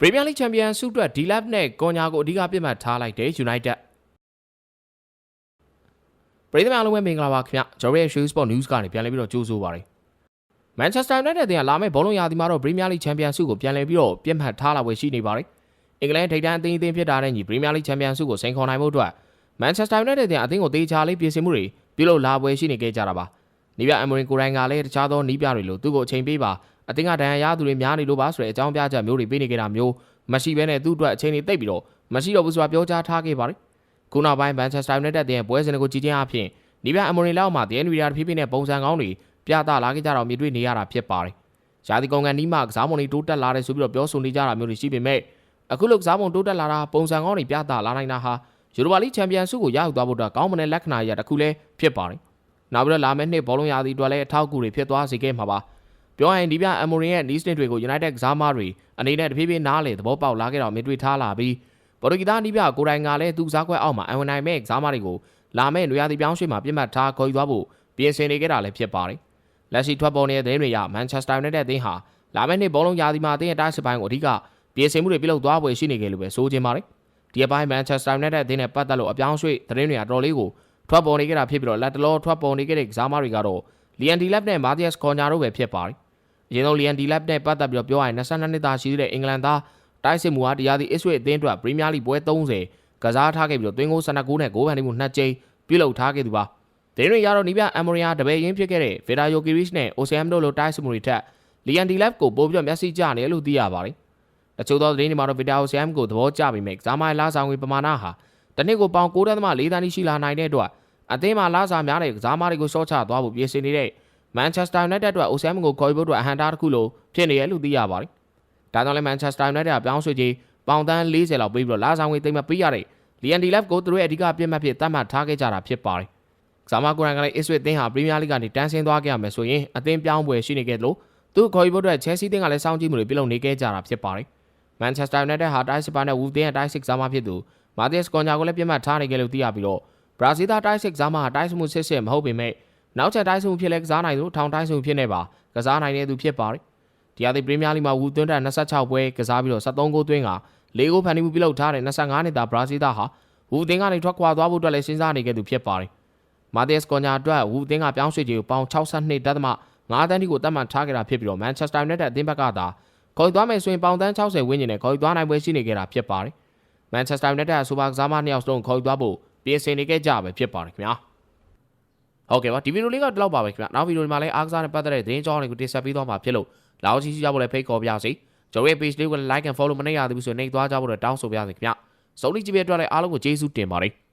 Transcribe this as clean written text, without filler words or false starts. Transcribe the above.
Premier League Champion ဆုအတွက် D-Lab နဲ့ Konya ကိုအဓိကပြစ်မှတ်ထားလိုက်တဲ့ United ပရိသတ်အားလုံးပဲမင်္ဂလာပါခင်ဗျကျွန်တော်ရဲ့ Show Sport News ကနေပြန်လည်ပြီးတော့ကြိုးဆိုပါရစေ Manchester United တင်ကလာမယ့်ဘောလုံးရာသီမှာတော့ Premier League Champion ဆုကိုပြန်လည်ပြီးတော့ပြစ်မှတ်ထားလာဝယ်ရှိနေပါတယ်အင်္ဂလန်ထိပ်တန်းအသင်းဖြစ်တာနဲ့ညီ Premier League Champion ဆုကိုစိန်ခေါ်နိုင်ဖို့အတွက် Manchester United တင်အသင်းကိုတေချာလေးပြင်ဆင်မှုတွေပြုလုပ်လာဝယ်ရှိနေခဲ့ကြတာပါနီးပြအမိုရင်ကိုရိုင်းကလည်းတခြားသောနီးပြတွေလိုသူ့ကိုအချိန်ပေးပါအသင်းကဒဏ်ရာရသူတွေများနေလို့ပါဆိုတဲ့အကြောင်းပြချက်မျိုးတွေပေးနေကြတာမျိုးမရှိဘဲနဲ့သူ့အတွက်အချိန်တွေတိတ်ပြီးတော့မရှိတော့ဘူးဆိုတာပြောကြားထားခဲ့ပါတယ်ခုနောက်ပိုင်း Manchester United တင်ပွဲစဉ်ကိုကြည့်ချင်းအဖြစ်နီးပြအမိုရင်လောက်မှာတဲ့ NVIDIA တဖြည်းဖြည်းနဲ့ပုံစံကောင်းတွေပြသလာခဲ့ကြတော့မြင်တွေ့နေရတာဖြစ်ပါတယ်ရာသီကုန်ကန်နီးမှကစားမုံတွေတိုးတက်လာတယ်ဆိုပြီးတော့ပြောဆိုနေကြတာမျိုးတွေရှိပေမဲ့အခုလိုကစားမုံတိုးတက်လာတာပုံစံကောင်းတွေပြသလာနိုင်တာဟာယူရိုပါလိချန်ပီယံဆုကိုရယူသွားဖို့အတွက်ကောင်းမွန်တဲ့လက္ခဏာရတစ်ခုလည်းဖြစ်ပါတယ်နောက်ပြီးတော့လာမယ့်နှစ်ဘောလုံးရာသီအတွက်လည်းအထောက်အကူတွေဖြစ်သွားစေခဲ့မှာပါပြောရရင်ဒီပြအမိုရင်ရဲ့ needs တွေကို United ကစားမတွေအနေနဲ့တဖြည်းဖြည်းနားလေသဘောပေါက်လာခဲ့တော့မြင်တွေ့ထားလာပြီးပေါ်တူဂီသားနီးပြကိုရိုင်းကလည်းသူ့စားခွက်အောက်မှာအဝင်နိုင်မဲ့ကစားမတွေကိုလာမယ့်နွေရာသီပြောင်းရွှေ့မှာပြစ်မှတ်ထားခေါ်ယူသွားဖို့ပြင်ဆင်နေကြတာလည်းဖြစ်ပါတယ်လက်ရှိထွက်ပေါ်နေတဲ့သတင်းတွေအရ Manchester United အသင်းဟာလာမယ့်နှစ်ဘောလုံးရာသီမှာအသင်းရဲ့တိုက်စစ်ပိုင်းကိုအဓိကပြင်ဆင်မှုတွေပြုလုပ်သွားဖို့ရှိနေကြလို့ပဲဆိုချင်ပါတယ်ဒီအပိုင်း Manchester United အသင်းနဲ့ပတ်သက်လို့အပြောင်းရွှေ့သတင်းတွေအတော်လေးကိုထွက်ပေါ်နေကြတာဖြစ်ပြီးတော့လက်တလောထွက်ပေါ်နေကြတဲ့ကစားမတွေကတော့ Liam Delap နဲ့ Matthias Cunha တို့ပဲဖြစ်ပါတယ်အရင်ဆုံး Liam Delap နဲ့ပတ်သက်ပြီးတော့ပြောရရင်22နှစ်သားရှိတဲ့အင်္ဂလန်သားတိုက်စစ်မှုဟာတရားသီ Ipswich အသင်းအတွက် Premier League ပွဲ30ကစားထားခဲ့ပြီးတော့သွင်းဂိုး19နဲ့ဂိုးဖန်တီးမှု2ကြိမ်ပြုလုပ်ထားခဲ့သူပါသတင်းတွေရတော့နီးပြအမိုရီယာတပည့်ရင်းဖြစ်ခဲ့တဲ့ Vida Jokic နဲ့ Osimhen တို့လိုတိုက်စစ်မှုတွေထက် Liam Delap ကိုပို့ပြီးတော့မျက်စိကျနေလို့သိရပါတယ်တချို့သောသတင်းတွေမှာတော့ Vida Osimhen ကိုသဘောကျပေမဲ့ကစားမရဲ့လာဆောင်ငွေပမာဏဟာတစ်နှစ်ကိုပေါင်9.4 သန်းရှိလာနိုင်တဲ့အတွက်အသင်းမှာလာစားများတဲ့ကစားမတွေကိုရှော့ချသွားဖို့ပြင်ဆင်နေတဲ့ Manchester United အတွက် Osimhen ကိုခေါ်ယူဖို့အတွက်အဟန့်တားတစ်ခုလိုဖြစ်နေရလို့သိရပါတယ်ဒါကြောင့်လည်း Manchester United ကပြောင်းရွှေ့ခြင်းပေါင်သန်း40လောက်ပေးပြီးတော့လာဆောင်ငွေသိမ်းမပေးရတဲ့ Liam Delap ကိုသူတို့ရဲ့အဓိကပြစ်မှတ်ဖြစ်သတ်မှတ်ထားခဲ့ကြတာဖြစ်ပါတယ်ကစားမကိုရိုင်းကလည်း Ipswich အသင်းဟာ Premier League ကနေတန်းဆင်းသွားခဲ့ရမယ်ဆိုရင်အသင်းပြောင်းပွဲရှိနေခဲ့တယ်လို့သူခေါ်ယူဖို့အတွက် Chelsea အသင်းကလည်းစောင့်ကြည့်မှုတွေပြုလုပ်နေခဲ့ကြတာဖြစ်ပါတယ်Manchester United ဟာတိုက်စစ်ပိုင်းနဲ့ Wolves အသင်းရဲ့တိုက်စစ်ကစားမဖြစ်သူ Matthias Cunha ကိုလည်းပြစ်မှတ်ထားနေကြလို့သိရပြီးတော့ဘရာဇီးသားတိုက်စစ်ကစားမဟာတိုက်စစ်မှုစစ်မဟုတ်ပေမဲ့နောက်ချက်တိုက်စစ်မှုဖြစ်လဲကစားနိုင်သူထောင်တိုက်စစ်မှုဖြစ်နေပါကစားနိုင်တဲ့သူဖြစ်ပါတယ်ဒီအသင်း Premier League မှာ Wolves သွင်းတဲ့26ပွဲကစားပြီးတော့73ဂိုးသွင်းက4ဂိုးဖန်တီးမှုပြုလုပ်ထားတဲ့25နှစ်သားဘရာဇီးသားဟာ Wolves အသင်းကနေထွက်ခွာသွားဖို့အတွက်လည်းစဉ်းစားနေခဲ့သူဖြစ်ပါတယ်Matthias Cunha အတွက် Wolves အသင်းကပြောင်းရွှေ့ခြင်းကိုပေါင်62.5သန်းတိကိုတတ်မှတ်ထားခဲ့တာဖြစ်ပြီးတော့ Manchester United အသင်းဘက်ကသာခေါ်ယူသွားမယ်ဆိုရင်ပေါင်သန်း60ဝန်းကျင်နဲ့ခေါ်ယူသွားနိုင်ပွဲရှိနေကြတာဖြစ်ပါတယ်။ Manchester United အဆိုပါကစားမ2ယောက်စလုံးခေါ်ယူသွားဖို့ပြင်ဆင်နေကြကြပဲဖြစ်ပါတယ်ခင်ဗျာ။ဟုတ်ကဲ့ပါဒီဗီဒီယိုလေးကတော့လောက်ပါပဲခင်ဗျာ။နောက်ဗီဒီယိုဒီမှာလည်းအားကစားနဲ့ပတ်သက်တဲ့သတင်းကြောင်းတွေကိုတင်ဆက်ပေးသွားမှာဖြစ်လို့လောက်ချီကြဖို့လည်းဖိတ်ခေါ်ပါရစေ။ကျွန်တော်ရဲ့ page လေးကို like and follow မနေရသေးဘူးဆိုရင်နှိပ်သွားကြဖို့တောင်းဆိုပါရစေခင်ဗျာ။စုံလီကြည့်ပြအတွက်လည်းအားလုံးကိုကျေးဇူးတင်ပါတယ်။